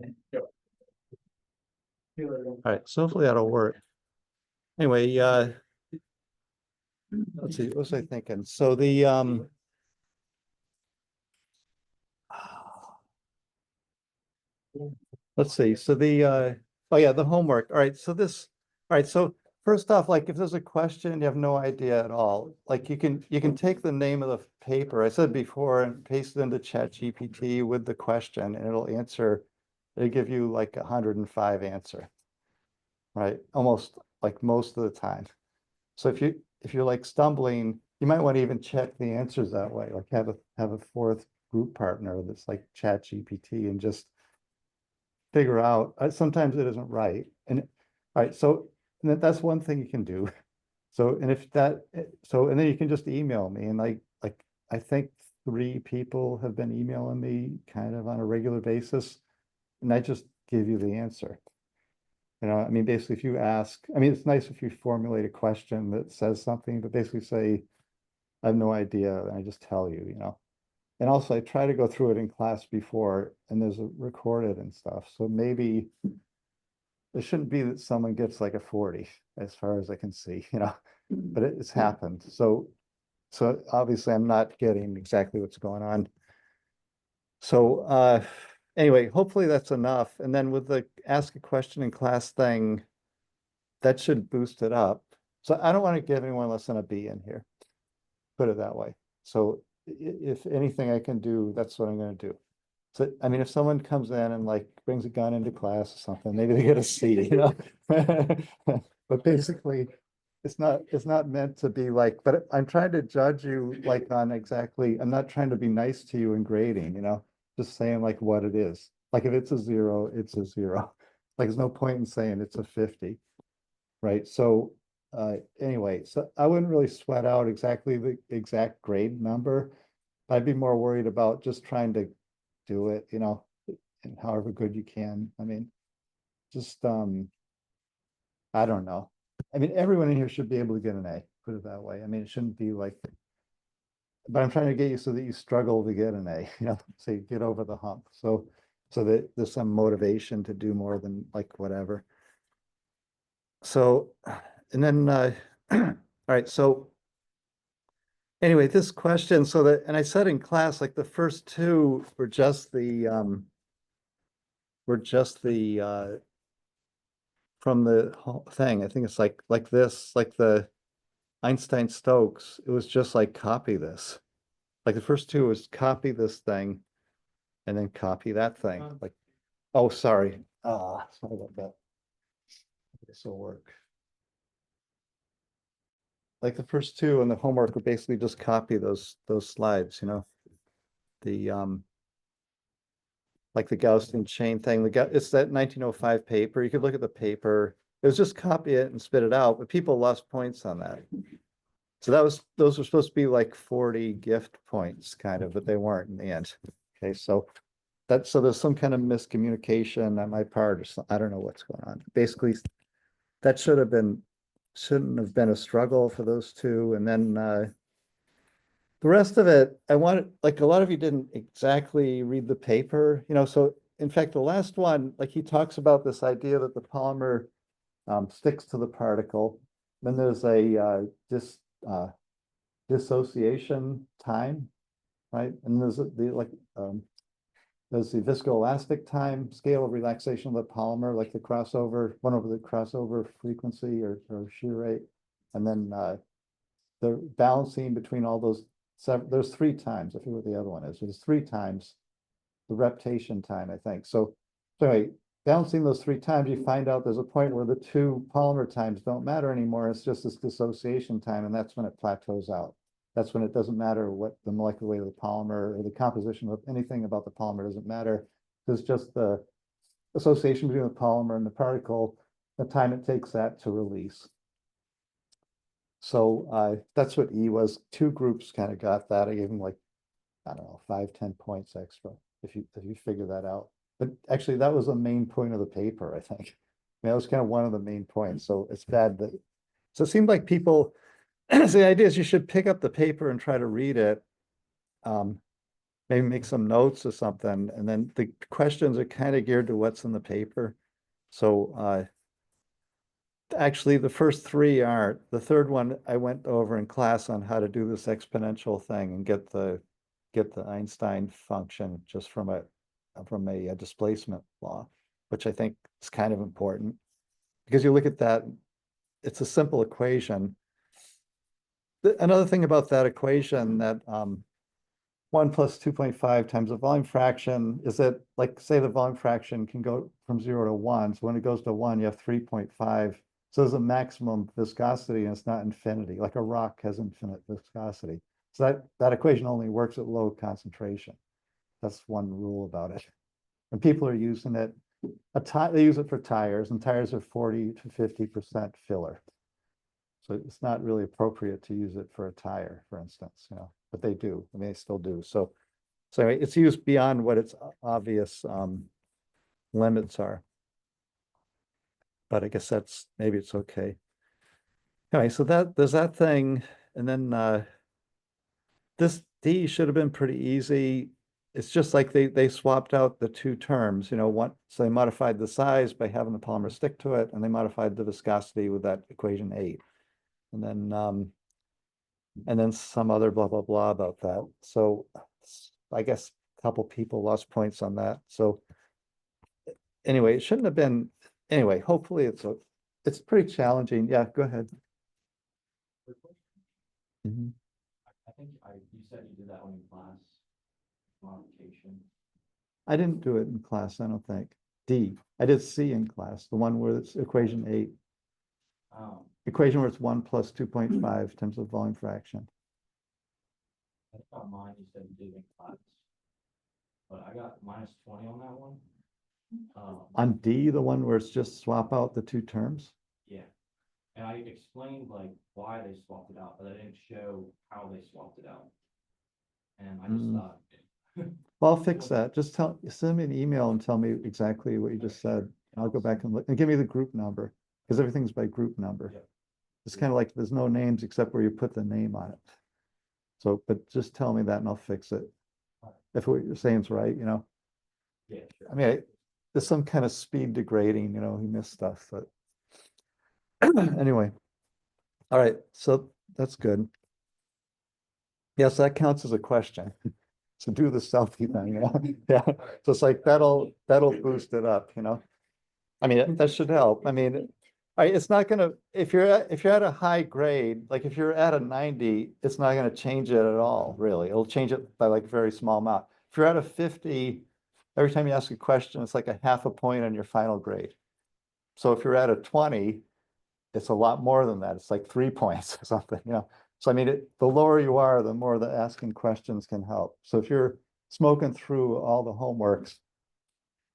All right, so hopefully that'll work. Anyway, let's see, what was I thinking? So the let's see. So the oh yeah, the homework. All right, so this all right, so first off, like if there's a question you have no idea at all, like you can take the name of the paper, I said before, and paste it into ChatGPT with the question and it'll give you like 105 answer, right? Almost like most of the time. So if you're like stumbling, you might want to even check the answers that way, like have a fourth group partner that's like ChatGPT and just figure out. Sometimes it isn't right, and all right, so that's one thing you can do. So and if that so and then you can just email me and like I think 3 people have been emailing me kind of on a regular basis, and I just give you the answer. You know, I mean, basically, if you ask, I mean, it's nice if you formulate a question that says something, but basically say, I have no idea, and I just tell you, you know. And also, I try to go through it in class before, and there's a recorded and stuff. So maybe it shouldn't be that someone gets like a 40, as far as I can see, you know, but it's happened. So obviously, I'm not getting exactly what's going on. So anyway, hopefully that's enough. And then with the ask a question in class thing, that should boost it up. So I don't want to give anyone less than a B in here, put it that way. So if anything I can do, that's what I'm going to do. So, I mean, if someone comes in and like brings a gun into class or something, maybe they get a C, you know? But basically, it's not meant to be like, but I'm trying to judge you like on exactly, I'm not trying to be nice to you in grading, you know, just saying like what it is. Like if it's a 0, it's a 0. Like there's no point in saying it's a 50, right? So anyway, so I wouldn't really sweat out exactly the exact grade number. I'd be more worried about just trying to do it, you know, and however good you can. I mean, just I don't know. I mean, everyone in here should be able to get an A, put it that way. I mean, it shouldn't be like, but I'm trying to get you so that you struggle to get an A, you know, so you get over the hump. So that there's some motivation to do more than like whatever. So, and then all right, so anyway, this question, so that, and I said in class, like the first 2 were just the from the whole thing. I think it's like this, like the Einstein-Stokes, it was just like copy this. Like the first 2 was copy this thing and then copy that thing. Like, oh, sorry. Sorry about that. This will work. Like the first 2 in the homework were basically just copy those slides, you know. The like the Gaussian chain thing. It's that 1905 paper. You could look at the paper. It was just copy it and spit it out, but people lost points on that. So those were supposed to be like 40 gift points, kind of, but they weren't in the end. Okay, so there's some kind of miscommunication on my part, or something. I don't know what's going on. Basically, that shouldn't have been a struggle for those 2. And then the rest of it, I wanted, like a lot of you didn't exactly read the paper, you know, so in fact, the last one, like he talks about this idea that the polymer sticks to the particle. Then there's a dissociation time, right? And there's there's the viscoelastic time scale of relaxation of the polymer, like the crossover, 1 over the crossover frequency or shear rate. And then the balancing between all those, there's 3 times, I forget what the other one is. There's 3 times the reptation time, I think. So anyway, balancing those 3 times, you find out there's a point where the 2 polymer times don't matter anymore. It's just this dissociation time, and that's when it plateaus out. That's when it doesn't matter what the molecular weight of the polymer or the composition of anything about the polymer doesn't matter. It's just the association between the polymer and the particle, the time it takes that to release. So that's what E was. 2 groups kind of got that. I gave them like, I don't know, 5, 10 points extra if you figure that out. But actually, that was the main point of the paper, I think. I mean, that was kind of one of the main points. So it's bad that. So it seemed like people. So the idea is you should pick up the paper and try to read it. maybe make some notes or something, and then the questions are kind of geared to what's in the paper. So actually the first three aren't. The third one I went over in class on how to do this exponential thing and get the Einstein function just from a displacement law, which I think is kind of important because you look at that, it's a simple equation. Another thing about that equation that 1 plus 2.5 times the volume fraction is that, like, say the volume fraction can go from 0 to 1. So when it goes to 1, you have 3.5. So there's a maximum viscosity and it's not infinity. Like a rock has infinite viscosity. So that equation only works at low concentration. That's one rule about it. And people are using it. They use it for tires, and tires are 40 to 50% filler. So it's not really appropriate to use it for a tire, for instance, but they do. I mean, they still do. So anyway, it's used beyond what its obvious limits are. But I guess maybe it's okay. Anyway, so there's that thing, and then this D should have been pretty easy. It's just like they swapped out the two terms, so they modified the size by having the polymer stick to it, and they modified the viscosity with that equation 8. And then some other blah, blah, blah about that. So I guess a couple people lost points on that. So anyway, it shouldn't have been, anyway, hopefully it's pretty challenging. Yeah, go ahead. Mhm. I think you said you did that one in class modification. I didn't do it in class, I don't think. D, I did C in class, the one where it's equation 8. Equation where it's 1 plus 2.5 times the volume fraction. I thought mine you said you did in class, but I got -20 on that one. On D, the one where it's just swap out the two terms? Yeah, and I explained like why they swapped it out, but I didn't show how they swapped it out. And I just thought. Well, I'll fix that. Just send me an email and tell me exactly what you just said. I'll go back and look and give me the group number, because everything's by group number. Yep. It's kind of like there's no names except where you put the name on it. So, but just tell me that and I'll fix it. If what you're saying is right, Yeah, sure. I mean, there's some kind of speed degrading, he missed stuff, but anyway. All right, so that's good. Yes, that counts as a question. So do the selfie thing, yeah. So it's like that'll boost it up, I mean, that should help. I mean, it's not gonna, if you're at a high grade, like if you're at a 90, it's not gonna change it at all, really. It'll change it by like a very small amount. If you're at a 50, every time you ask a question, it's like a half a point on your final grade. So if you're at a 20, it's a lot more than that. It's like 3 points or something, So I mean, the lower you are, the more the asking questions can help. So if you're smoking through all the homeworks,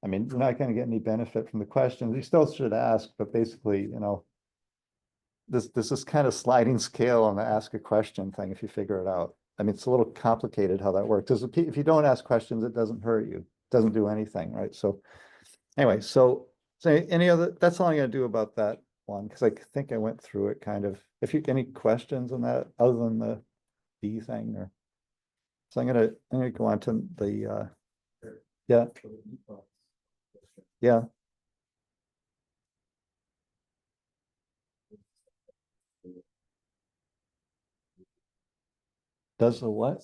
I mean, you're not going to get any benefit from the questions. You still should ask, but basically, this is kind of sliding scale on the ask a question thing if you figure it out. I mean, it's a little complicated how that works. Because if you don't ask questions, it doesn't hurt you. It doesn't do anything, right? So anyway, so that's all I'm going to do about that one, because I think I went through it kind of. If you any questions on that other than the D thing, or so I'm gonna go on to the yeah. Yeah. Does the what?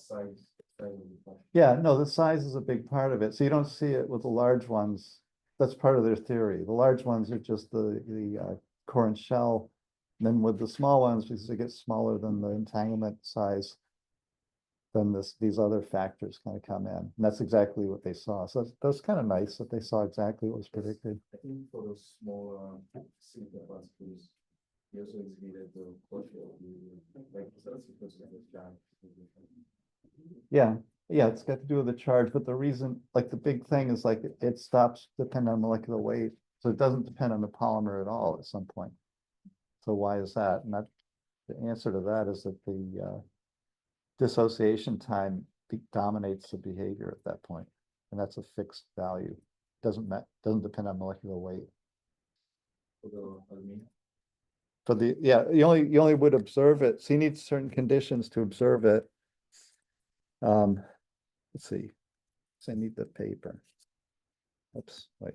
Yeah, no, the size is a big part of it. So you don't see it with the large ones. That's part of their theory. The large ones are just the core and shell. And then with the small ones, because they get smaller than the entanglement size, then these other factors kind of come in. And that's exactly what they saw. So that's kind of nice that they saw exactly what was predicted. I think for those small silicon particles, you also exhibited the portion like that's because of the charge. Yeah, it's got to do with the charge, but the reason, like the big thing is like it stops depending on molecular weight. So it doesn't depend on the polymer at all at some point. So why is that? And the answer to that is that the dissociation time dominates the behavior at that point, and that's a fixed value. Doesn't depend on molecular weight. For the you only would observe it. So you need certain conditions to observe it. Let's see. So I need the paper. Oops, wait.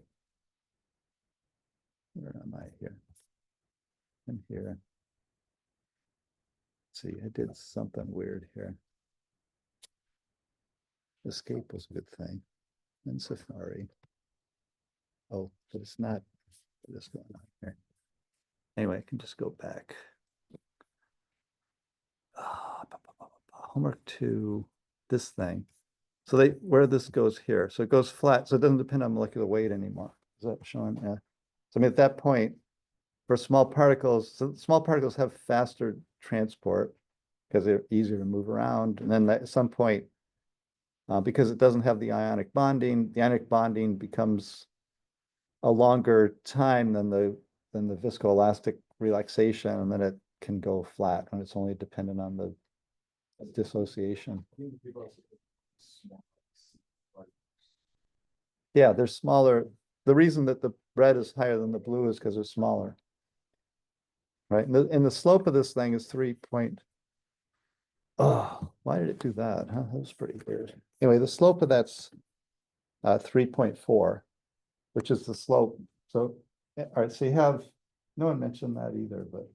Where am I here? I'm here. Let's see, I did something weird here. Escape was a good thing. In Safari. Oh, but it's not. What is going on here? Anyway, I can just go back. Homework 2, this thing. So where this goes here. So it goes flat. So it doesn't depend on molecular weight anymore. Is that showing? Yeah. So I mean, at that point, for small particles, so small particles have faster transport because they're easier to move around. And then at some point, because it doesn't have the ionic bonding becomes a longer time than the viscoelastic relaxation, and then it can go flat when it's only dependent on the dissociation. Yeah, they're smaller. The reason that the red is higher than the blue is because they're smaller. Right? And the slope of this thing is 3 point. Oh, why did it do that? Huh? That was pretty weird. Anyway, the slope of that's 3.4, which is the slope. So, all right, so you have, no one mentioned that either, but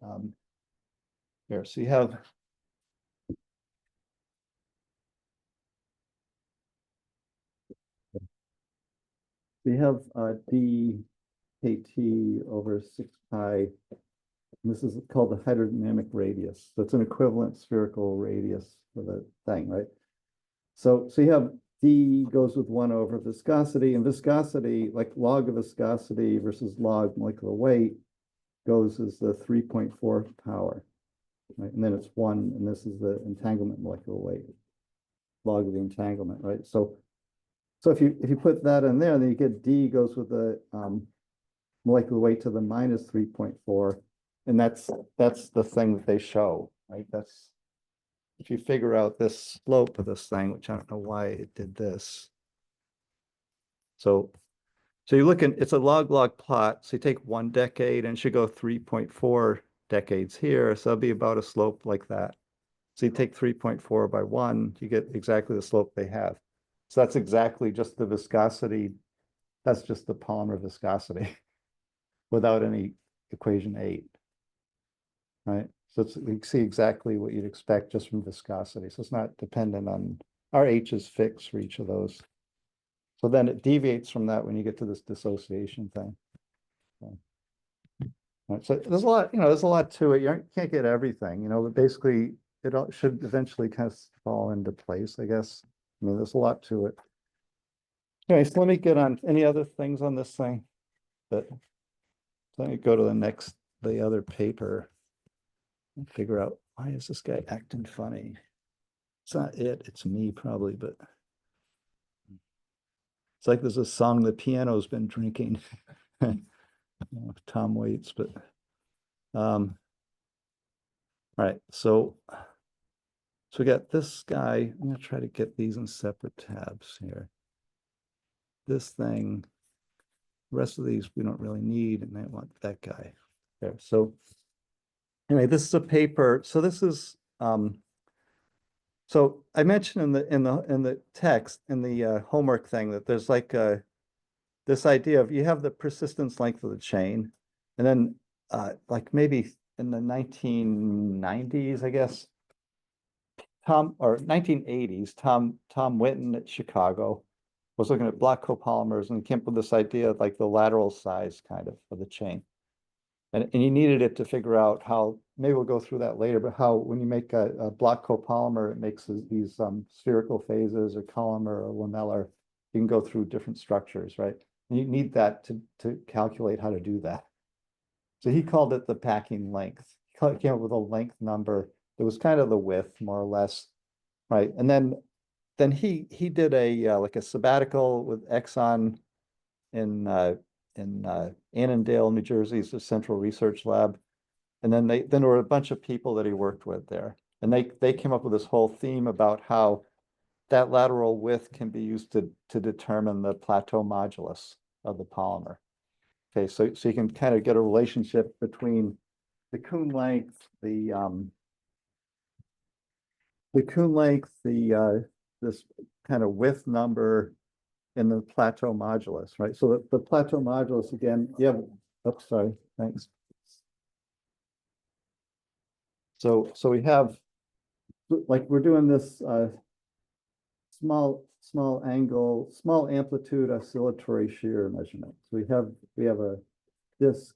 here, so you have d kt over 6 pi. And this is called the hydrodynamic radius. So it's an equivalent spherical radius for the thing, right? So you have d goes with 1 over viscosity, and viscosity, like log of viscosity versus log molecular weight, goes as the 3.4 power, right? And then it's 1, and this is the entanglement molecular weight, log of the entanglement, right? So if you put that in there, then you get d goes with the molecular weight to the minus 3.4, and that's the thing that they show, right? That's, if you figure out this slope of this thing, which I don't know why it did this. So you look at, it's a log plot. So you take 1 decade and it should go 3.4 decades here. So that'll be about a slope like that. So you take 3.4 by 1, you get exactly the slope they have. So that's exactly just the viscosity. That's just the polymer viscosity without any equation 8, right? So you can see exactly what you'd expect just from viscosity. So it's not dependent on, our H is fixed for each of those. So then it deviates from that when you get to this dissociation thing. Right, so there's a lot, there's a lot to it. You can't get everything, but basically it all should eventually kind of fall into place, I guess. I mean, there's a lot to it. Anyway, so let me get on any other things on this thing. But let me go to the other paper and figure out, why is this guy acting funny? It's not it, it's me probably, but it's like there's a song, the piano's been drinking. Tom Waits, but all right, so we got this guy. I'm gonna try to get these in separate tabs here. This thing, the rest of these we don't really need, and I want that guy there. So anyway, this is a paper. So this is so I mentioned in the text in the homework thing that there's like this idea of, you have the persistence length of the chain, and then like maybe in the 1990s, I guess, or 1980s, Tom Winton at Chicago was looking at block copolymers and came up with this idea of like the lateral size kind of the chain. And you needed it to figure out how, maybe we'll go through that later, but how when you make a block copolymer, it makes these spherical phases or columnar or lamellar, you can go through different structures, right? And you need that to calculate how to do that. So he called it the packing length. He came up with a length number. It was kind of the width, more or less, right? And then he did a like a sabbatical with Exxon in Annandale, New Jersey's the Central Research Lab. And then there were a bunch of people that he worked with there. And they came up with this whole theme about how that lateral width can be used to determine the plateau modulus of the polymer. Okay, so you can kind of get a relationship between the Kuhn length, the Kuhn length, this kind of width number, the plateau modulus, right? So the plateau modulus, again, you have, oops, sorry, thanks. So we have, like, we're doing this small angle, small amplitude oscillatory shear measurement. So we have a disc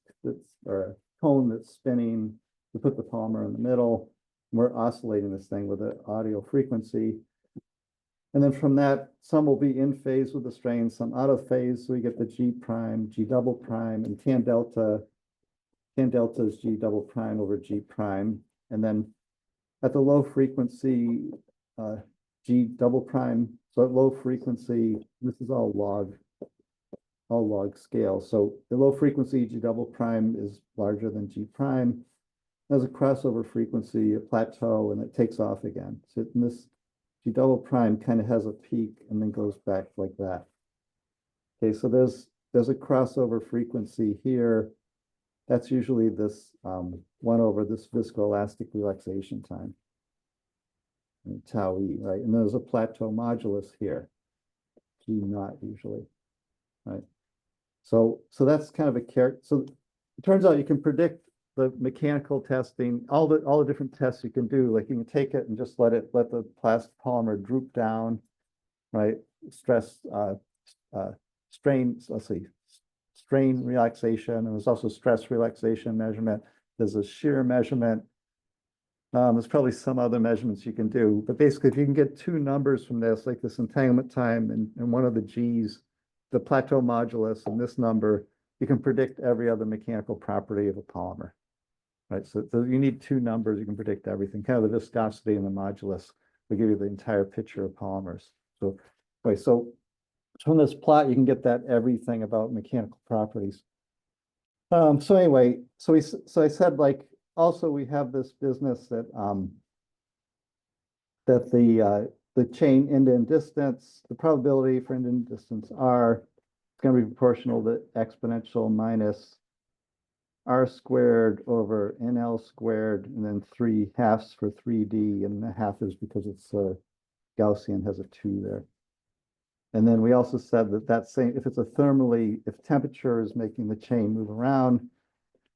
or a cone that's spinning. We put the polymer in the middle. We're oscillating this thing with an audio frequency. And then from that, some will be in phase with the strain, some out of phase. So we get the G prime, G double prime, and tan delta is G double prime over G prime. And then at the low frequency, G double prime. So at low frequency, this is all log scale. So the low frequency G double prime is larger than G prime. There's a crossover frequency, a plateau, and it takes off again. So in this G double prime kind of has a peak and then goes back like that. Okay, so there's a crossover frequency here. That's usually this 1 over this viscoelastic relaxation time, tau E, right? And there's a plateau modulus here, G naught usually, right? So that's kind of a character. So it turns out you can predict the mechanical testing, all the different tests you can do. Like you can take it and just let the plastic polymer droop down, right? Stress, strain, let's see, strain relaxation, and there's also stress relaxation measurement. There's a shear measurement. There's probably some other measurements you can do, but basically if you can get two numbers from this, like this entanglement time and one of the G's, the plateau modulus and this number, you can predict every other mechanical property of a polymer, right? So you need two numbers, you can predict everything. Kind of the viscosity and the modulus will give you the entire picture of polymers. So anyway, so from this plot, you can get that everything about mechanical properties. So anyway, so I said, like, also we have this business that that the chain end-to-end distance, the probability for end-to-end distance R, it's going to be proportional to exponential minus R squared over NL squared, and then 3/2 for 3D, and the half is because it's Gaussian, has a 2 there. And then we also said that same, if it's a thermally, if temperature is making the chain move around,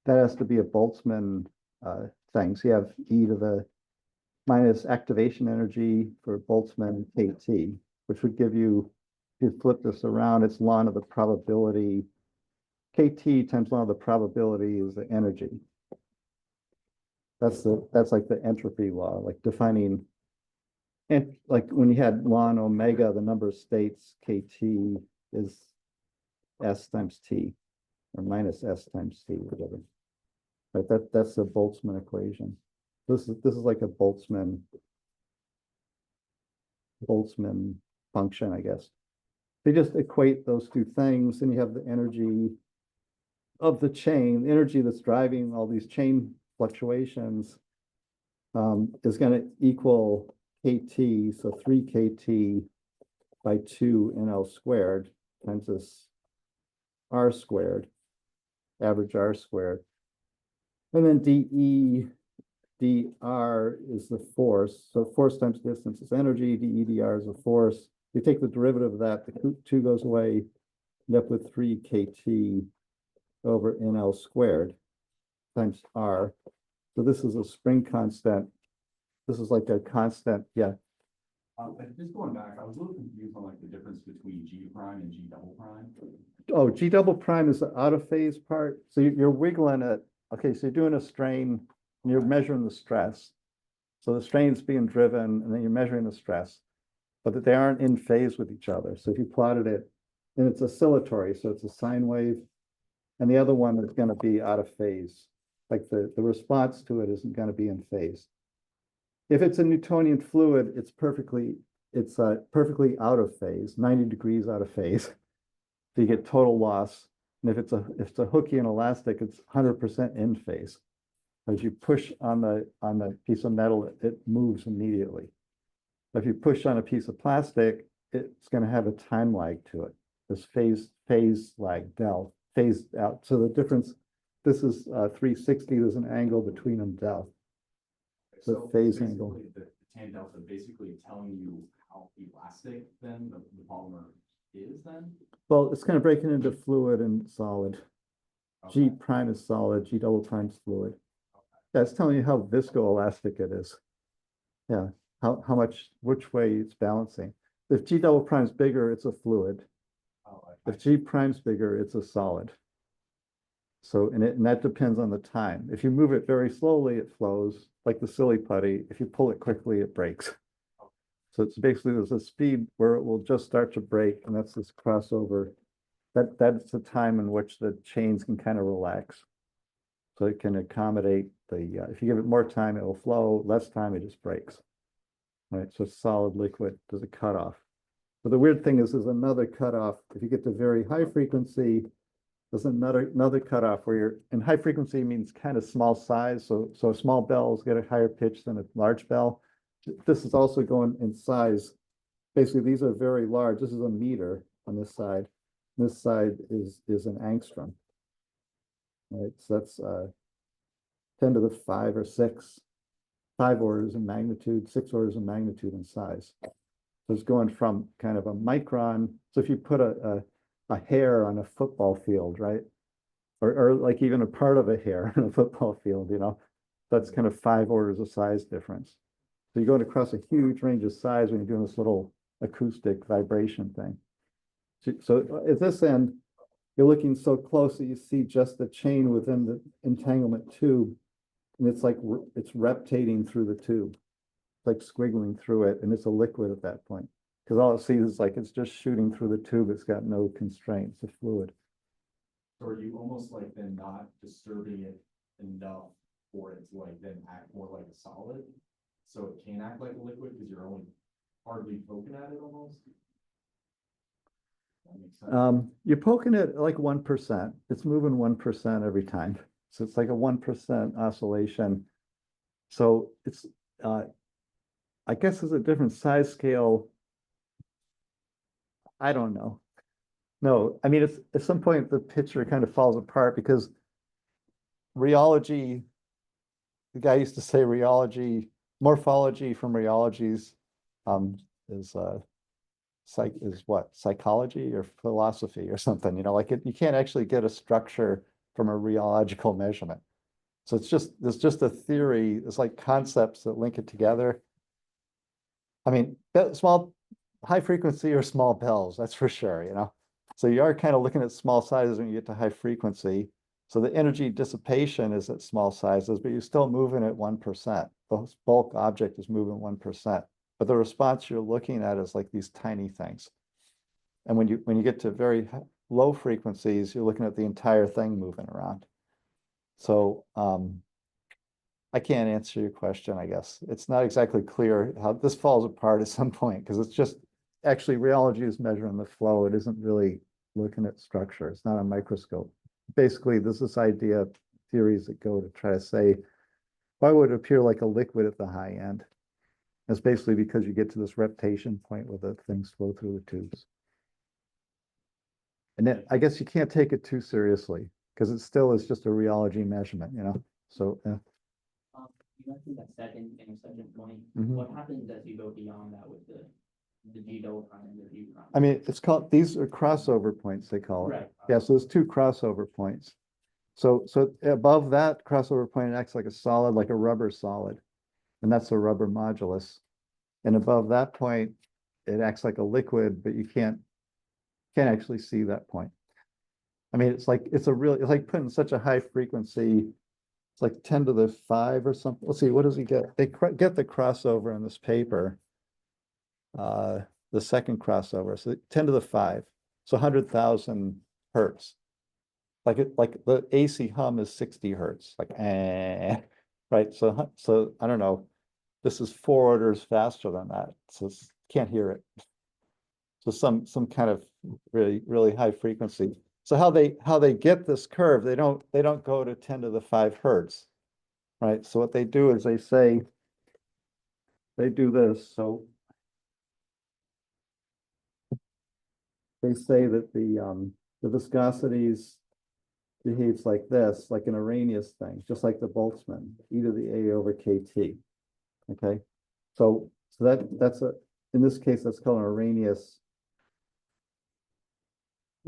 that has to be a Boltzmann thing. So you have e to the minus activation energy for Boltzmann KT, which would give you, if you flip this around, it's ln of the probability. KT times ln of the probability is the energy. That's like the entropy law, like defining, and like when you had ln omega, the number of states, KT is S times T, or minus S times T, whatever. But that's the Boltzmann equation. This is like a Boltzmann function, I guess. They just equate those two things, and you have the energy of the chain, the energy that's driving all these chain fluctuations is going to equal KT, so 3 KT by 2 NL squared times this R squared, average R squared. And then dE dr is the force. So force times distance is energy, dE dr is a force. You take the derivative of that, the 2 goes away, end up with 3 KT over NL squared times R. So this is a spring constant. This is like a constant, yeah. Just going back, I was a little confused on like the difference between G prime and G double prime. Oh, G double prime is the out of phase part. So you're wiggling it. Okay, so you're doing a strain and you're measuring the stress. So the strain's being driven and then you're measuring the stress, but that they aren't in phase with each other. So if you plotted it, and it's oscillatory, so it's a sine wave, and the other one is going to be out of phase. Like the response to it isn't going to be in phase. If it's a Newtonian fluid, it's perfectly out of phase, 90 degrees out of phase. So you get total loss. And if it's a Hookean elastic, it's 100% in phase. As you push on the piece of metal, it moves immediately. If you push on a piece of plastic, it's going to have a time lag to it. This phase lag, del, phase out. So the difference, this is 360. There's an angle between them, del. So phase angle. The tan delta basically telling you how elastic then the polymer is then? Well, it's kind of breaking into fluid and solid. G Okay. prime is solid, G double prime is fluid. That's telling you how viscoelastic it is. Yeah, how much, which way it's balancing. If G double prime is bigger, it's a fluid. Oh, If G prime's bigger, it's a solid. So, and that depends on the time. If you move it very slowly, it flows like the silly putty. If you pull it quickly, it breaks. So it's basically, there's a speed where it will just start to break, and that's this crossover. That's the time in which the chains can kind of relax. So it can accommodate the, if you give it more time, it will flow, less time, it just breaks. Right, so solid liquid, there's a cutoff. But the weird thing is there's another cutoff. If you get to very high frequency, there's another cutoff where you're in high frequency means kind of small size. So small bells get a higher pitch than a large bell. This is also going in size. Basically, these are very large. This is a meter on this side. This side is an angstrom. Right, so that's 10 to the 5 or 6, 5 orders of magnitude, 6 orders of magnitude in size. So it's going from kind of a micron. So if you put a hair on a football field, right? Or like even a part of a hair on a football field, you know, that's kind of 5 orders of size difference. So you're going across a huge range of size when you're doing this little acoustic vibration thing. So at this end, you're looking so close that you see just the chain within the entanglement tube. And it's like, it's reptating through the tube. It's like squiggling through it, and it's a liquid at that point. Because all it sees is like, it's just shooting through the tube. It's got no constraints, it's a fluid. So are you almost like then not disturbing it enough for it to like then act more like a solid? So it can act like a liquid because you're only hardly poking at it almost? That makes sense. You're poking it like 1%. It's moving 1% every time. So it's like a 1% oscillation. So it's, I guess it's a different size scale. I don't know. No, I mean, it's at some point the picture kind of falls apart because rheology, the guy used to say rheology, morphology from rheologies is what, psychology or philosophy or something, you know, like you can't actually get a structure from a rheological measurement. So it's just a theory. It's like concepts that link it together. I mean, small, high frequency or small bells, that's for sure, you know. So you are kind of looking at small sizes when you get to high frequency. So the energy dissipation is at small sizes, but you're still moving at 1%. The bulk object is moving 1%. But the response you're looking at is like these tiny things. And when you get to very low frequencies, you're looking at the entire thing moving around. So I can't answer your question, I guess. It's not exactly clear how this falls apart at some point, because it's just actually rheology is measuring the flow. It isn't really looking at structure. It's not a microscope. Basically, there's this idea, theories that go to try to say, why would it appear like a liquid at the high end? It's basically because you get to this reptation point where the things flow through the tubes. And then I guess you can't take it too seriously because it still is just a rheology measurement, you know? So, You mentioned that second intersection point. Mhm. What happens as you go beyond that with the G double prime and the G prime? I mean, it's called, these are crossover points, they call it. Right. Yeah, so there's 2 crossover points. So above that crossover point, it acts like a solid, like a rubber solid. And that's a rubber modulus. And above that point, it acts like a liquid, but you can't actually see that point. I mean, it's like putting such a high frequency, it's like 10 to the 5 or something. Let's see, what does he get? They get the crossover on this paper. The second crossover, so 10 to the 5, so 100,000 hertz. Like the AC hum is 60 hertz, like right? So I don't know. This is 4 orders faster than that, so can't hear it. So some kind of really high frequency. So how they get this curve? They don't go to 10 to the 5 hertz, right? So what they do is they do this. So they say that the viscosities behaves like this, like an Arrhenius thing, just like the Boltzmann, e to the a over kt. Okay, so that's in this case that's called an Arrhenius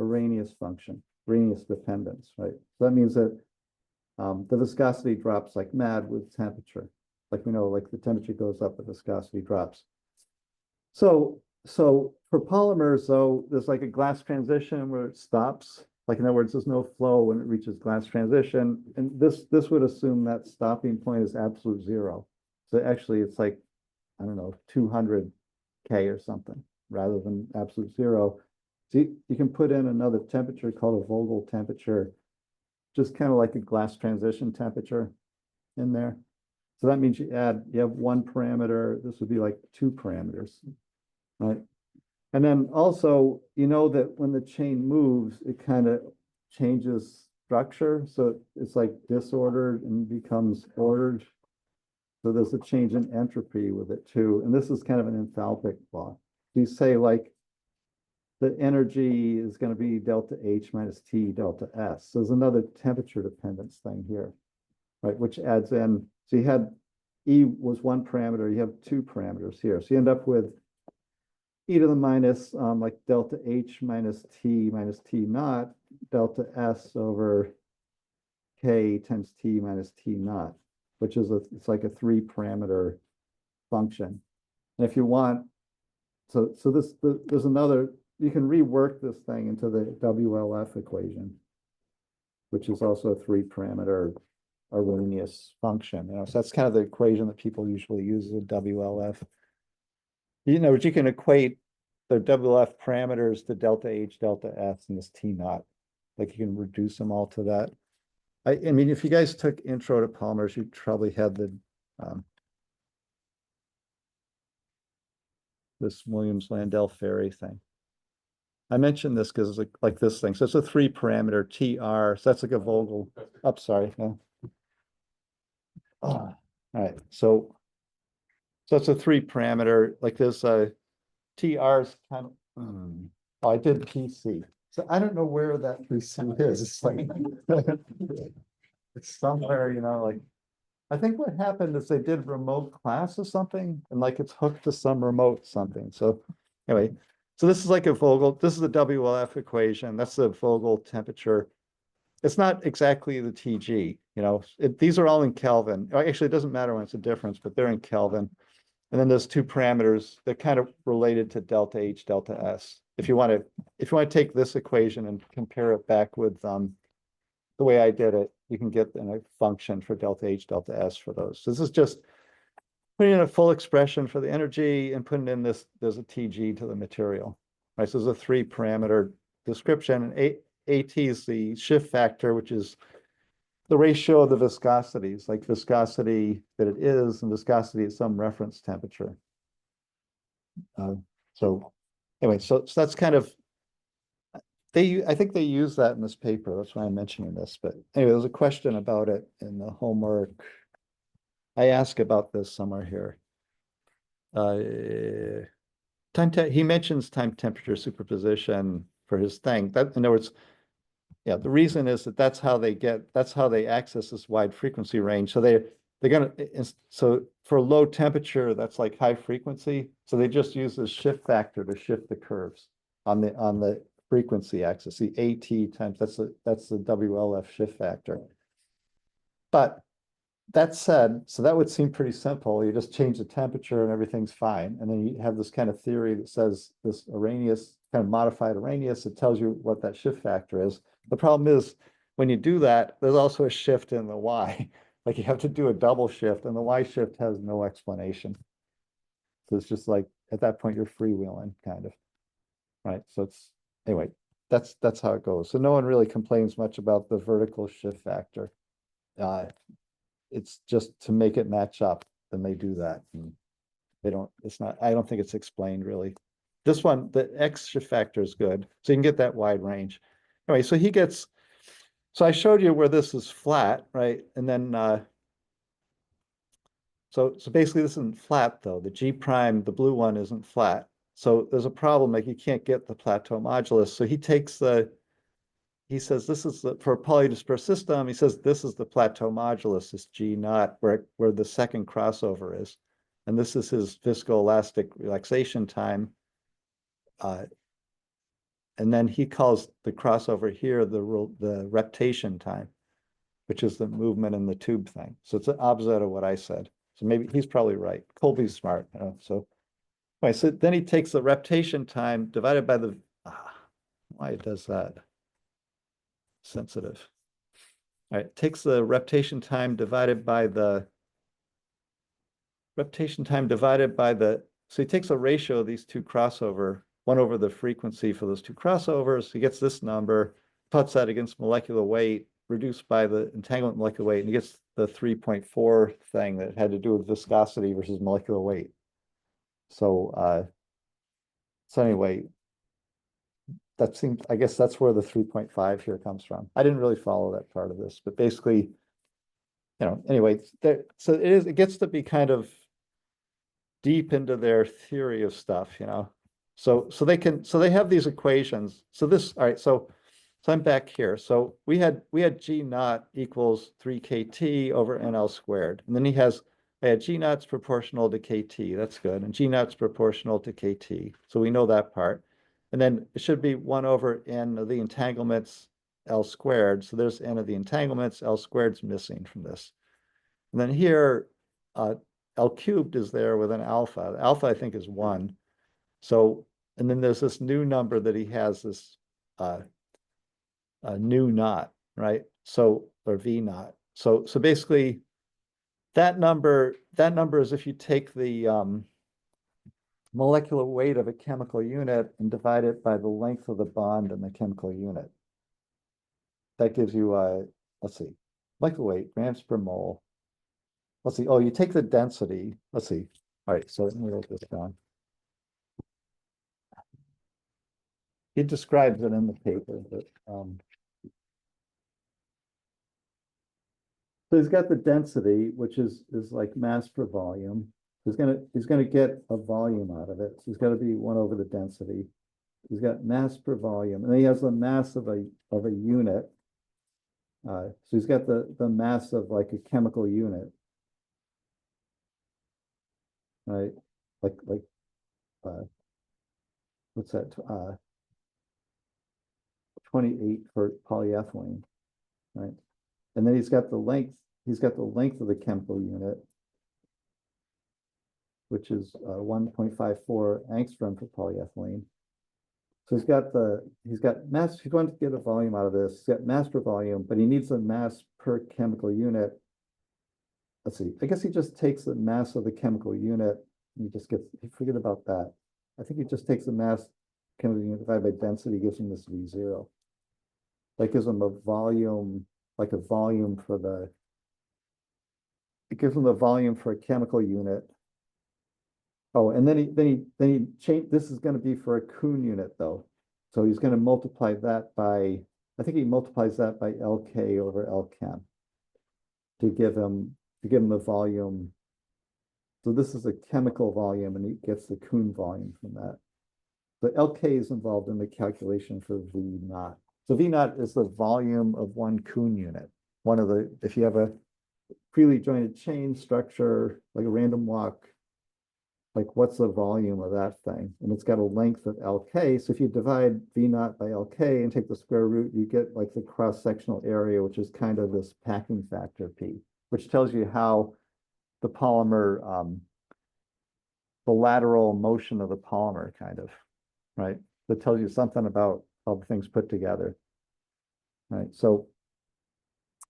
Arrhenius function, Arrhenius dependence, right? So that means that the viscosity drops like mad with temperature. Like we know, like the temperature goes up, the viscosity drops. So for polymers, though, there's like a glass transition where it stops. Like in other words, there's no flow when it reaches glass transition. And this would assume that stopping point is absolute zero. So actually it's like, I don't know, 200 K or something rather than absolute zero. So you can put in another temperature called a Vogel temperature, just kind of like a glass transition temperature in there. So that means you have one parameter. This would be like 2 parameters, right? And then also, you know that when the chain moves, it kind of changes structure. So it's like disordered and becomes ordered. So there's a change in entropy with it too. And this is kind of an enthalpic law. You say like the energy is going to be delta H minus T delta S. So there's another temperature dependence thing here, right? Which adds in, so you had E was 1 parameter, you have 2 parameters here. So you end up with e to the minus like delta H minus T naught delta S over K times T minus T naught, which is it's like a 3 parameter function. And if you want, there's another, you can rework this thing into the WLF equation, which is also a 3 parameter Arrhenius function. You know, so that's kind of the equation that people usually use as a WLF. You know, you can equate the WLF parameters to delta H, delta S, and this T naught. Like you can reduce them all to that. I mean, if you guys took intro to polymers, you probably had the this Williams-Landau-Ferry thing. I mentioned this because it's like this thing. So it's a 3 parameter TR. So that's like a Vogel. Oh, sorry. No. All right. So it's a 3 parameter, like this TR's kind of, oh, I did PC. So I don't know where that PC is. It's like, it's somewhere, you know, like, I think what happened is they did remote class or something, and like it's hooked to some remote something. So anyway, so this is like a Vogel, this is the WLF equation. That's the Vogel temperature. It's not exactly the TG, you know, these are all in Kelvin. Actually, it doesn't matter when it's a difference, but they're in Kelvin. And then there's 2 parameters that kind of related to delta H, delta S. If you want to take this equation and compare it back with the way I did it, you can get a function for delta H, delta S for those. So this is just putting in a full expression for the energy and putting in this, there's a TG to the material, right? So there's a 3 parameter description, and AT is the shift factor, which is the ratio of the viscosities, like viscosity that it is and viscosity at some reference temperature. So anyway, so that's kind of, I think they use that in this paper. That's why I'm mentioning this. But anyway, there's a question about it in the homework. I ask about this somewhere here. He mentions time temperature superposition for his thing. That, in other words, yeah, the reason is that that's how they access this wide frequency range. So they're gonna, so for low temperature, that's like high frequency. So they just use this shift factor to shift the curves on the frequency axis. The AT times, that's the WLF shift factor. But that said, so that would seem pretty simple. You just change the temperature and everything's fine. And then you have this kind of theory that says this Arrhenius, kind of modified Arrhenius, it tells you what that shift factor is. The problem is when you do that, there's also a shift in the Y. Like you have to do a double shift, and the Y shift has no explanation. So it's just like at that point you're freewheeling, kind of. Right. So it's anyway, that's how it goes. So no one really complains much about the vertical shift factor. It's just to make it match up, then they do that. And they don't, I don't think it's explained really. This one, the X shift factor is good. So you can get that wide range. Anyway, so I showed you where this is flat, right? And then, so basically this isn't flat though. The G prime, the blue one isn't flat. So there's a problem, like you can't get the plateau modulus. So he says this is for a polydispersed system, he says this is the plateau modulus, this G naught, where the second crossover is. And this is his viscoelastic relaxation time. And and then he calls the crossover here the reptation time, which is the movement in the tube thing. So it's the opposite of what I said. So maybe he's probably right. Colby's smart. So anyway, so then he takes the reptation time divided by the, why it does that? Sensitive. All right, takes the reptation time divided by the so he takes a ratio of these two crossover, 1 over the frequency for those two crossovers. He gets this number, puts that against molecular weight, reduced by the entanglement molecular weight, and he gets the 3.4 thing that had to do with viscosity versus molecular weight. So, so anyway, that seems, I guess that's where the 3.5 here comes from. I didn't really follow that part of this, but basically, anyway, so it gets to be kind of deep into their theory of stuff, So they have these equations. So this, all right, so I'm back here. So we had G naught equals 3 KT over NL squared. And then I had G naught's proportional to KT. That's good. And G naught's proportional to KT. So we know that part. And then it should be 1 over N of the entanglements L squared. So there's N of the entanglements. L squared's missing from this. And then here, L cubed is there with an alpha. The alpha, I think, is 1. So, and then there's this new number that he has, this nu naught, right? So, or V naught. So basically, that number is if you take the molecular weight of a chemical unit and divide it by the length of the bond in the chemical unit. That gives you, let's see, molecular weight, grams per mole. Let's see. Oh, you take the density. Let's see. All right. So let me write this down. He describes it in the paper, but so he's got the density, which is like mass per volume. He's gonna get a volume out of it. So he's got to be 1 over the density. He's got mass per volume, and then he has the mass of a unit. So he's got the mass of like a chemical unit. Right, like what's that? 28 for polyethylene, right? And then he's got the length. He's got the length of the chemical unit, which is 1.54 angstrom for polyethylene. So he's got mass. He's going to get a volume out of this. He's got mass per volume, but he needs a mass per chemical unit. Let's see. I guess he just takes the mass of the chemical unit. And he just forget about that. I think he just takes the mass chemical unit divided by density, gives him this V0. That gives him a volume, like a volume for it gives him the volume for a chemical unit. Oh, and then he changed, this is going to be for a Kuhn unit though. So he's going to multiply that by, I think he multiplies that by LK over LChem to give him the volume. So this is a chemical volume and he gets the Kuhn volume from that. But LK is involved in the calculation for V naught. So V naught is the volume of 1 Kuhn unit. If you have a freely jointed chain structure, like a random walk, like what's the volume of that thing? And it's got a length of LK. So if you divide V naught by LK and take the square root, you get like the cross-sectional area, which is kind of this packing factor P, which tells you how the polymer, the lateral motion of the polymer kind of, right? That tells you something about how the things put together, right? So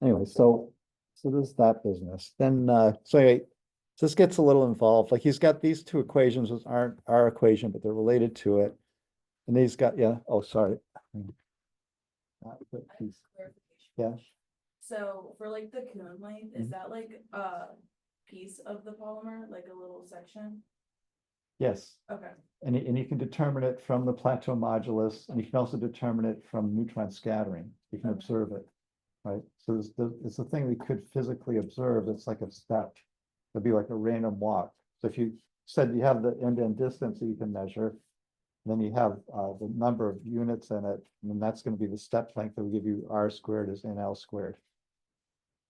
anyway, so this is that business. Then, so anyway, this gets a little involved. Like he's got these two equations which aren't our equation, but they're related to it. And he's got, yeah, oh, sorry. Yeah. So for like the Kuhn length, is that like a piece of the polymer, like a little section? Yes. Okay. And you can determine it from the plateau modulus, and you can also determine it from neutron scattering. You can observe it, right? So it's a thing we could physically observe. It's like a step. It'd be like a random walk. So if you said you have the end-to-end distance that you can measure, then you have the number of units in it, and that's going to be the step length that will give you R squared is NL squared.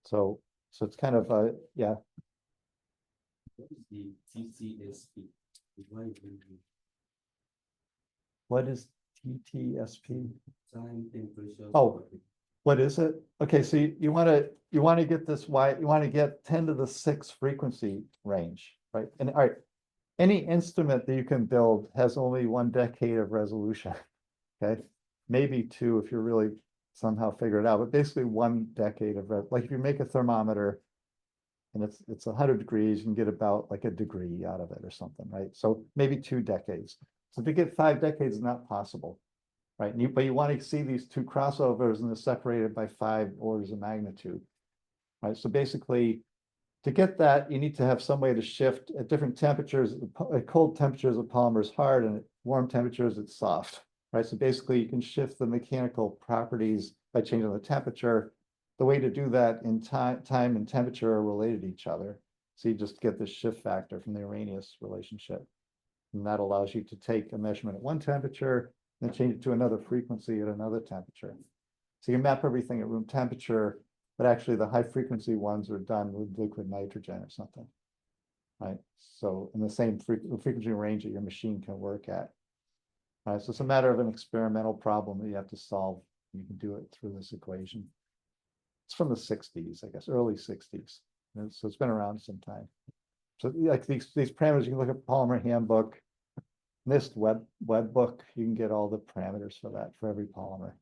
So it's kind of yeah. The TCSP. What is TTSP. Time temperature. Oh. What is it? Okay, so you want to get this you want to get 10 to the 6 frequency range, right? And all right, any instrument that you can build has only 1 decade of resolution. Okay, maybe 2 if you're really somehow figure it out, but basically 1 decade of like if you make a thermometer and it's 100 degrees, you can get about like a degree out of it or something, right? So maybe 2 decades. So to get 5 decades is not possible. Right, but you want to see these 2 crossovers and they're separated by 5 orders of magnitude. Right, so basically, to get that, you need to have some way to shift at different temperatures. At cold temperatures, the polymer is hard, and at warm temperatures, it's soft. Right, so basically, you can shift the mechanical properties by changing the temperature. The way to do that in time and temperature are related to each other. So you just get this shift factor from the Arrhenius relationship, and that allows you to take a measurement at 1 temperature. Then change it to another frequency at another temperature. So you map everything at room temperature, but actually the high frequency ones are done with liquid nitrogen or something. Right. So in the same frequency range that your machine can work at. All right. So it's a matter of an experimental problem that you have to solve. You can do it through this equation. It's from the 60s, I guess, early 60s. So it's been around some time. So like these parameters, you can look at Polymer Handbook. NIST web book, you can get all the parameters for that for every polymer.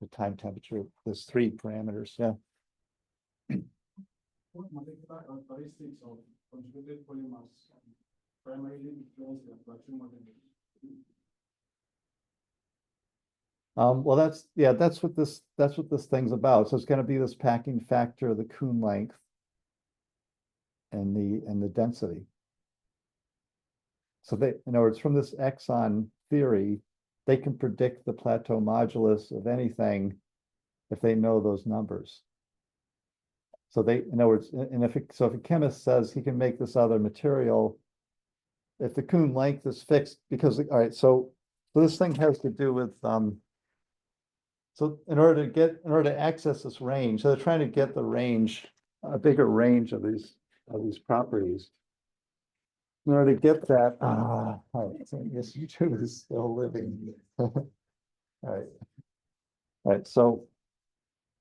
The time, temperature, there's 3 parameters. Yeah. What molecular characteristics of conjugated polymers primarily influence the production model? Well, that's what this thing's about. So it's going to be this packing factor, the Kuhn length, and the density. So in other words, from this exon theory, they can predict the plateau modulus of anything if they know those numbers. So in other words, and if a chemist says he can make this other material, if the Kuhn length is fixed, because all right, so this thing has to do with so in order to access this range, so they're trying to get the range, a bigger range of these properties. In order to get that, so yes, YouTube is still living. All right. So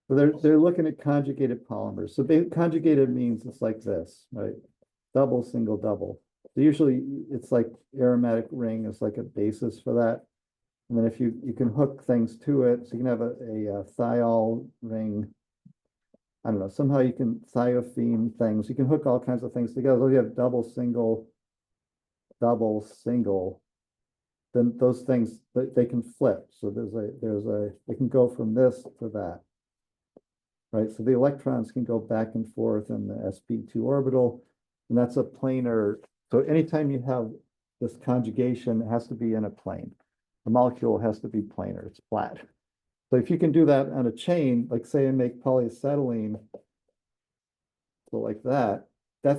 they're looking at conjugated polymers. So conjugated means it's like this, right? Double, single, double. So usually it's like aromatic ring is like a basis for that. And then if you can hook things to it, so you can have a thiol ring. I don't know, somehow you can thiophene things. You can hook all kinds of things together. So you have double, single, double, single, then those things they can flip. So they can go from this to that. Right. So the electrons can go back and forth in the sp2 orbital, and that's a planar. So anytime you have this conjugation, it has to be in a plane. The molecule has to be planar, it's flat. So if you can do that on a chain, like say I make polyacetylene, so like that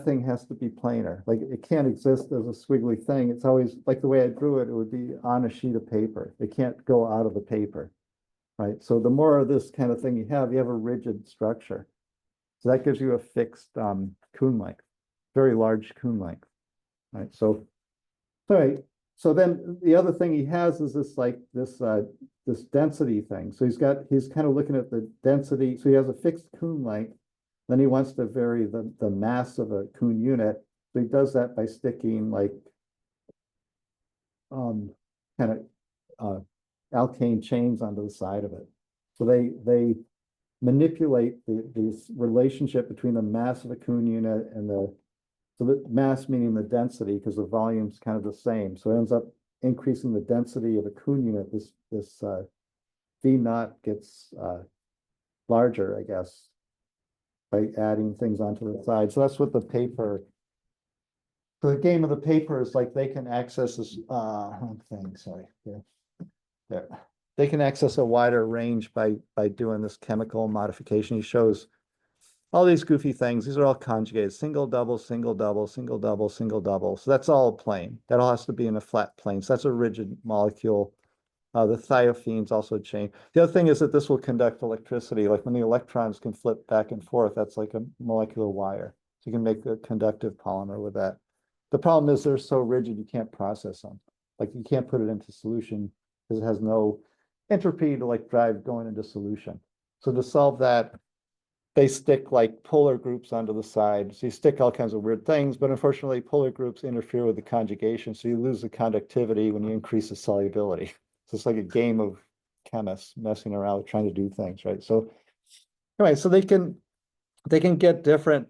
thing has to be planar. Like it can't exist as a squiggly thing. It's always like the way I drew it, it would be on a sheet of paper. It can't go out of the paper, right? So the more of this kind of thing you have a rigid structure. So that gives you a fixed Kuhn length, very large Kuhn length, right? So, all right. So then the other thing he has is this like this density thing. So he's kind of looking at the density. So he has a fixed Kuhn length. Then he wants to vary the mass of a Kuhn unit. So he does that by sticking like kind of alkane chains onto the side of it. So they manipulate this relationship between the mass of a Kuhn unit and so the mass meaning the density, because the volume's kind of the same. So it ends up increasing the density of a Kuhn unit. This V naught gets larger, I guess, by adding things onto the side. So that's what the paper. So the game of the paper is like they can access this thing. Sorry, there. They can access a wider range by doing this chemical modification. He shows all these goofy things. These are all conjugated: single, double, single, double, single, double, single, double. So that's all plane. That all has to be in a flat plane. So that's a rigid molecule. The thiophenes also change. The other thing is that this will conduct electricity. Like when the electrons can flip back and forth, that's like a molecular wire. So you can make a conductive polymer with that. The problem is they're so rigid you can't process them. Like you can't put it into solution. because it has no entropy to like drive going into solution. So to solve that, they stick like polar groups onto the side. So you stick all kinds of weird things, but unfortunately polar groups interfere with the conjugation. So you lose the conductivity when you increase the solubility. So it's like a game of chemists messing around trying to do things, right? So anyway, so they can get different,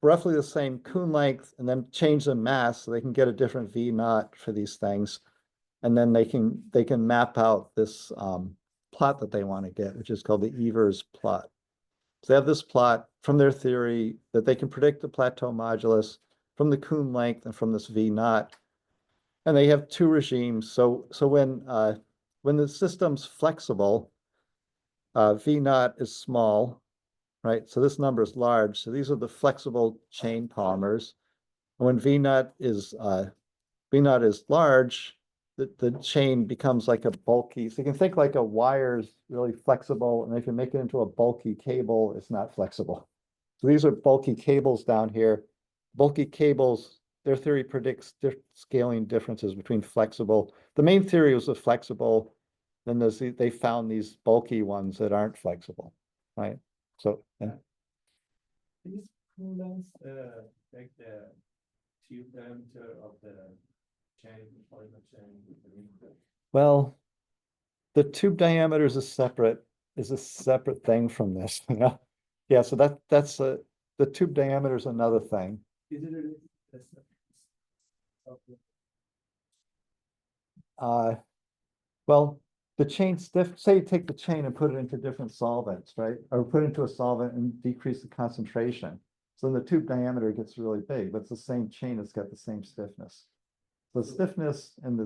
roughly the same Kuhn length and then change the mass so they can get a different V naught for these things. And then they can map out this plot that they want to get, which is called the Evers plot. So they have this plot from their theory that they can predict the plateau modulus from the Kuhn length and from this V naught. And they have two regimes. So when the system's flexible, V naught is small, right? So this number is large. So these are the flexible chain polymers. And when V naught is large, the chain becomes like a bulky. So you can think like a wire is really flexible, and if you make it into a bulky cable, it's not flexible. So these are bulky cables down here. Bulky cables, their theory predicts scaling differences between flexible. The main theory was the flexible. Then they found these bulky ones that aren't flexible, right? So yeah. These coolants, like the tube diameter of the chain, polymer chain. Well, the tube diameter is a separate thing from this. Yeah, yeah. So that's the tube diameter is another thing. Is it related to Well, the chain say you take the chain and put it into different solvents, right? Or put it into a solvent and decrease the concentration. So then the tube diameter gets really big, but it's the same chain, it's got the same stiffness. The stiffness and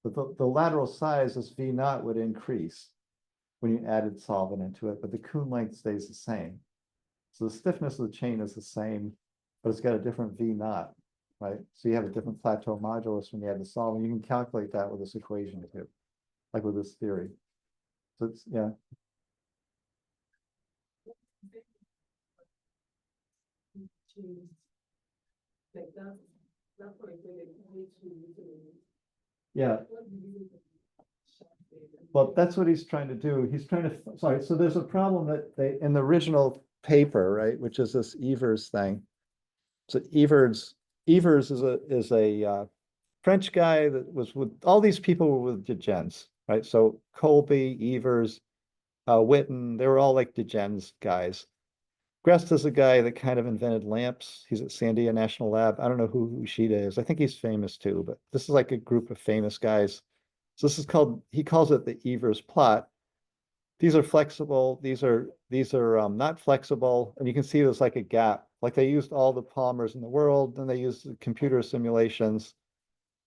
the lateral size, this V naught would increase when you added solvent into it, but the Kuhn length stays the same. So the stiffness of the chain is the same, but it's got a different V naught, right? So you have a different plateau modulus when you add the solvent. You can calculate that with this equation too, like with this theory. So it's, yeah. Yeah. Well, that's what he's trying to do. He's trying to, sorry, so there's a problem that they, in the original paper, right, which is this Evers thing. So Evers is a French guy that was with, all these people were with degens, right? So Colby, Evers, Witten, they were all like degens guys. Grest is a guy that kind of invented lamps. He's at Sandia National Lab. I don't know who Ushida is. I think he's famous too, but this is like a group of famous guys. So this is called, he calls it the Evers plot. These are flexible. These are not flexible. And you can see there's like a gap. Like they used all the polymers in the world, then they used the computer simulations,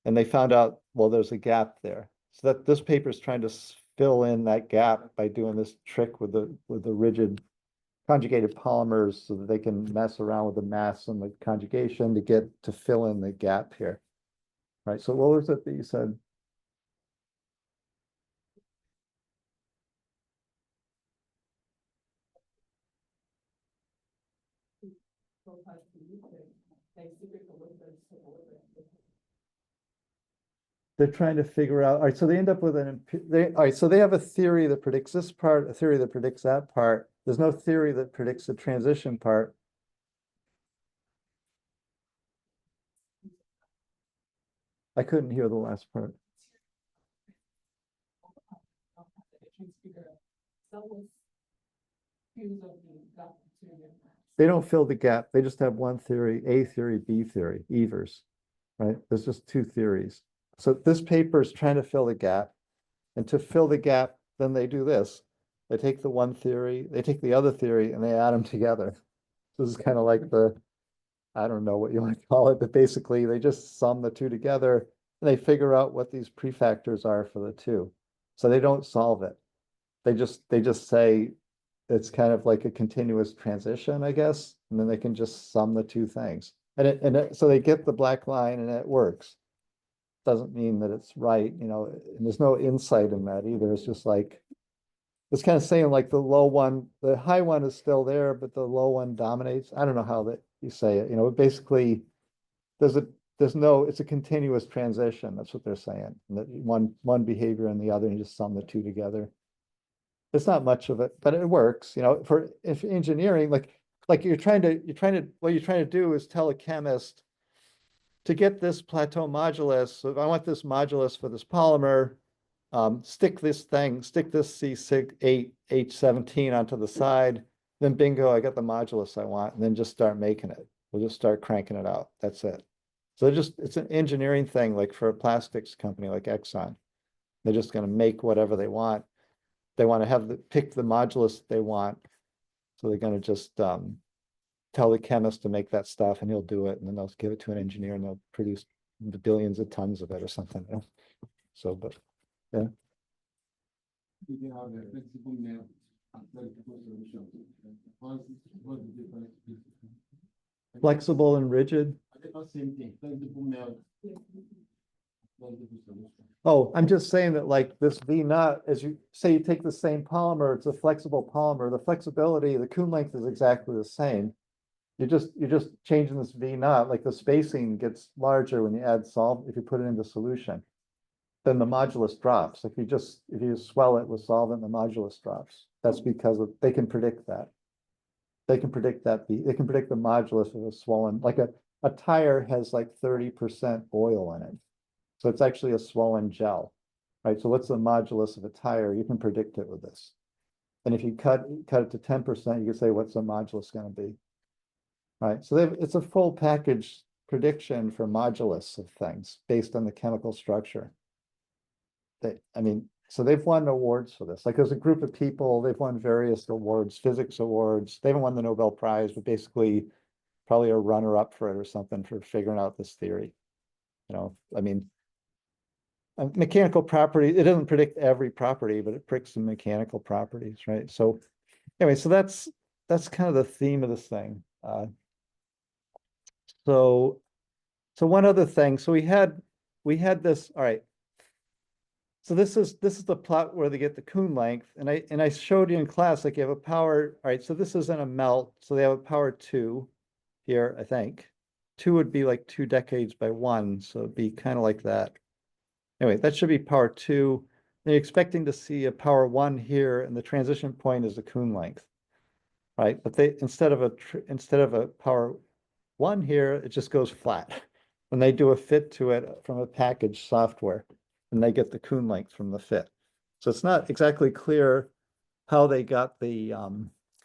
and they found out, well, there's a gap there. So that this paper is trying to fill in that gap by doing this trick with the rigid conjugated polymers so that they can mess around with the mass and the conjugation to fill in the gap here. Right. So what was it that you said? They're trying to figure out, all right, so they end up with all right, so they have a theory that predicts this part, a theory that predicts that part. There's no theory that predicts the transition part. I couldn't hear the last part. They don't fill the gap. They just have one theory, A theory, B theory, Evers, right? There's just two theories. So this paper is trying to fill the gap. And to fill the gap, then they do this. They take the one theory, they take the other theory, and they add them together. This is kind of like I don't know what you want to call it, but basically they just sum the two together and they figure out what these prefactors are for the two. So they don't solve it. They just say it's kind of like a continuous transition, I guess, and then they can just sum the two things. So they get the black line and it works. Doesn't mean that it's right, and there's no insight in that either. It's just like, it's kind of saying like the high one is still there, but the low one dominates. I don't know how that you say it. Basically there's it's a continuous transition. That's what they're saying. And that one behavior and the other, and you just sum the two together. It's not much of it, but it works, if engineering, like what you're trying to do is tell a chemist to get this plateau modulus. So if I want this modulus for this polymer, stick this C8H17 onto the side, then bingo, I got the modulus I want, and then just start making it. We'll just start cranking it out. That's it. So it's an engineering thing, like for a plastics company like Exxon. They're just going to make whatever they want. They want to pick the modulus they want. So they're going to just tell the chemist to make that stuff, and he'll do it, and then they'll give it to an engineer, and they'll produce the billions of tons of it or something. So, but yeah. You can have a flexible melt and flexible solution. What's the difference? Flexible and rigid. I think not same thing, flexible melt. Flexible solution. Oh, I'm just saying that like this V naught, as you say, you take the same polymer, it's a flexible polymer. The flexibility, the Kuhn length is exactly the same. You're just changing this V naught, like the spacing gets larger when you add solvent, if you put it into solution. Then the modulus drops. If you swell it with solvent, the modulus drops. That's because they can predict that. They can predict that they can predict the modulus of a swollen, like a tire has like 30% oil in it. So it's actually a swollen gel, right? So what's the modulus of a tire? You can predict it with this. And if you cut it to 10%, you can say, what's the modulus going to be? Right. So it's a full package prediction for modulus of things based on the chemical structure. So they've won awards for this. Like there's a group of people, they've won various awards, physics awards. They haven't won the Nobel Prize, but basically probably a runner-up for it or something for figuring out this theory. Mechanical property, it doesn't predict every property, but it predicts some mechanical properties, right? So anyway, so that's kind of the theme of this thing. So one other thing, so we had this, all right. So this is the plot where they get the Kuhn length, and I showed you in class, like you have a power, all right, so this isn't a melt, so they have a power 2 here, I think. 2 would be like 2 decades by 1, so it'd be kind of like that. Anyway, that should be power 2. And you're expecting to see a power 1 here, and the transition point is the Kuhn length, right? But instead of a power 1 here, it just goes flat. When they do a fit to it from a package software, and they get the Kuhn length from the fit. So it's not exactly clear how they got the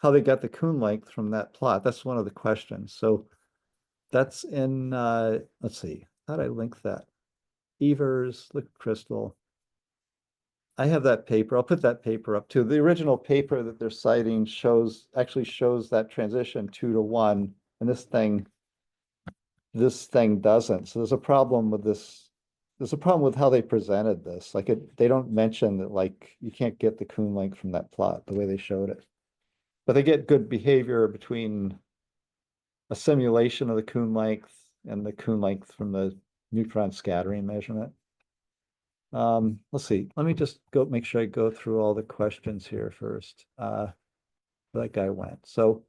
Kuhn length from that plot. That's one of the questions. So that's in let's see, how did I link that? Evers, liquid crystal. I have that paper. I'll put that paper up too. The original paper that they're citing actually shows that transition 2 to 1, and this thing doesn't. So there's a problem with this. There's a problem with how they presented this. Like they don't mention that like you can't get the Kuhn length from that plot the way they showed it. But they get good behavior between a simulation of the Kuhn length and the Kuhn length from the neutron scattering measurement. Let's see. Let me just make sure I go through all the questions here first. That guy went. So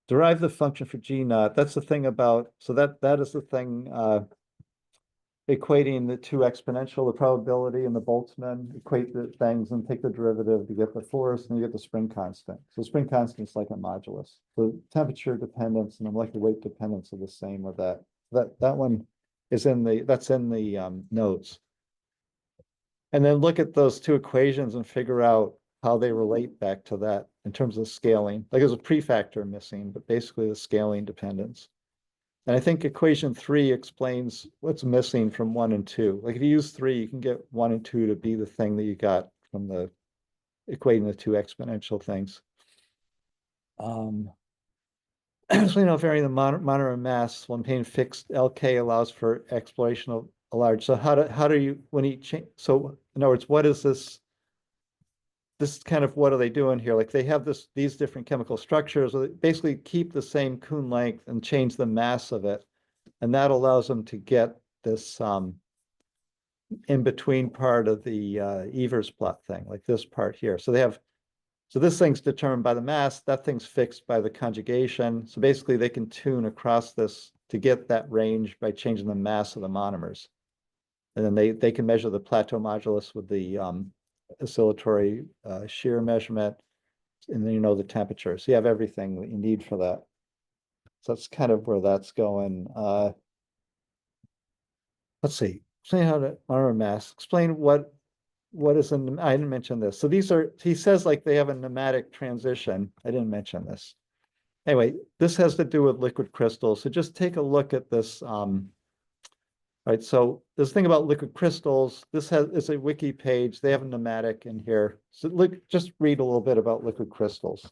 derive the function for G naught. That's the thing about, so that is the thing equating the two exponential, the probability and the Boltzmann, equate the things and take the derivative to get the force, and you get the spring constant. So spring constant is like a modulus. So temperature dependence and the molecular weight dependence are the same with that. That one is in the notes. And then look at those two equations and figure out how they relate back to that in terms of scaling. Like there's a prefactor missing, but basically the scaling dependence. And I think equation 3 explains what's missing from 1 and 2. Like if you use 3, you can get 1 and 2 to be the thing that you got from the equating the two exponential things. So varying the monomer mass when maintaining fixed LK allows for exploration of a large. So how do you, when you change, so in other words, what is this? This is kind of, what are they doing here? Like they have these different chemical structures, they basically keep the same Kuhn length and change the mass of it. And that allows them to get this in between part of the Evers plot thing, like this part here. So this thing's determined by the mass, that thing's fixed by the conjugation. So basically they can tune across this to get that range by changing the mass of the monomers. And then they can measure the plateau modulus with the oscillatory shear measurement, and then you know the temperature. So you have everything that you need for that. So that's kind of where that's going. Let's see. Explain how to monomer mass. Explain what is an, I didn't mention this. So these are, he says like they have a pneumatic transition. I didn't mention this. Anyway, this has to do with liquid crystals. So just take a look at this. Right, so this thing about liquid crystals, is a wiki page. They have a pneumatic in here. So look, just read a little bit about liquid crystals.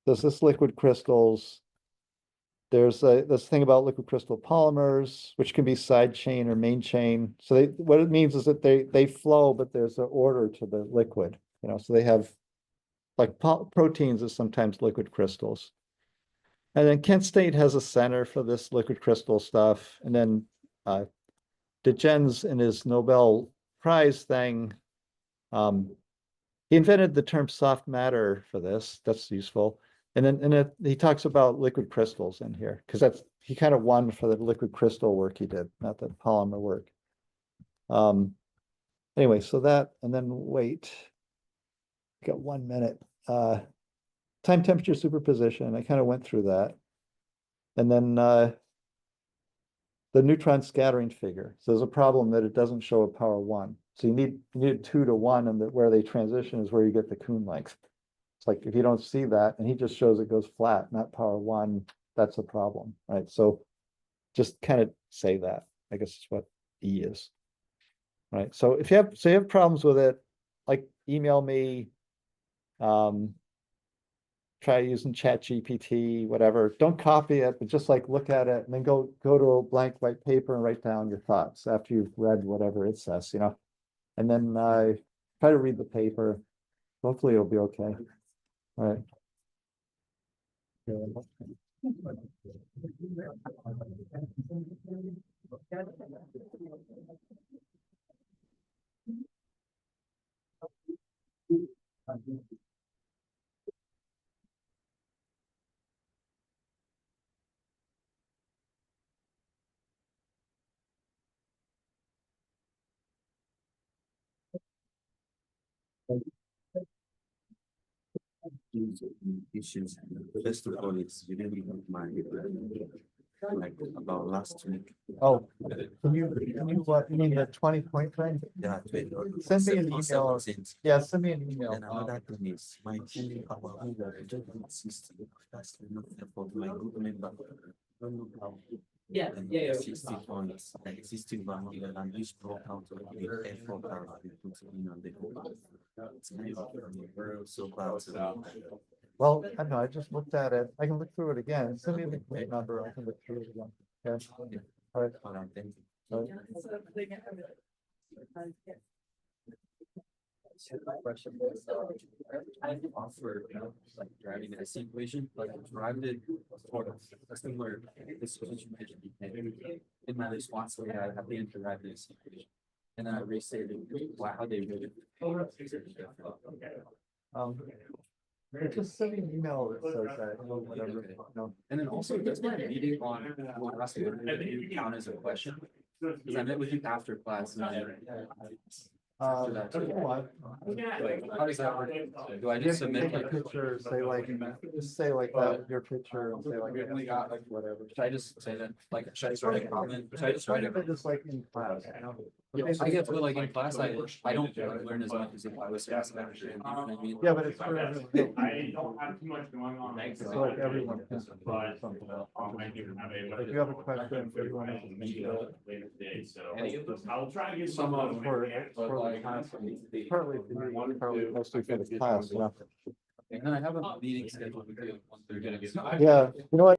There's this liquid crystals. There's this thing about liquid crystal polymers, which can be side chain or main chain. So what it means is that they flow, but there's an order to the liquid. So they have like proteins is sometimes liquid crystals. And then Kent State has a center for this liquid crystal stuff. And then DeGennes in his Nobel Prize thing, he invented the term soft matter for this. That's useful. And then he talks about liquid crystals in here because he kind of won for the liquid crystal work he did, not the polymer work. Anyway, so that, and then wait, got 1 minute. Time temperature superposition. I kind of went through that. And then the neutron scattering figure. So there's a problem that it doesn't show a power 1. So you need 2 to 1, and where they transition is where you get the Kuhn length. It's like if you don't see that, and he just shows it goes flat, not power 1, that's a problem, right? So just kind of say that. I guess it's what E is, right? So if you have problems with it, like email me. Try using ChatGPT, whatever. Don't copy it, but just like look at it and then go to a blank white paper and write down your thoughts after you've read whatever it says, and then try to read the paper. Hopefully it'll be okay. All right. Issues. First of all, it's really not my like about last week. Oh, can you what you mean the 20-point thing? Yeah, Send me an email. Yeah, send me an email. And another thing is my TV power system. That's enough for my group member. Yeah, And yeah, yeah. 60 points, like 60 value, and each block out of the effort that we put in on the whole. It's kind of so bad to me. Well, I know, I just looked at it. I can look through it again. Send me the plate number. I can look through it again. Okay. All right. All right, thank you. All right. I offer like driving the same equation, but I drive it for a similar situation in my response where I have to derive this equation. And then I restate it, how they read it. Just send me an email that says that, or whatever, And then also, does my meeting on what has to count as a question? Because I met with you after class. And after that, too. Like, how does that work? Do I just submit Take a like? picture, just say like that with your picture and say like, whatever. Should I just say that, like, should I start a comment? Should I just write it? Just like in class. I get to like in class, I don't learn as much as if I was fast after, you know what I mean? Yeah, but it's for everyone. I don't have too much going on. So like everyone can But something else. I do have a. If you have a question, everyone has to think about it. Later today, so Any of those? I'll try to get Some of them For but the like. class, partly for you, partly mostly for the class, And then I have a meeting scheduled with you at 1:30. Yeah, you know what?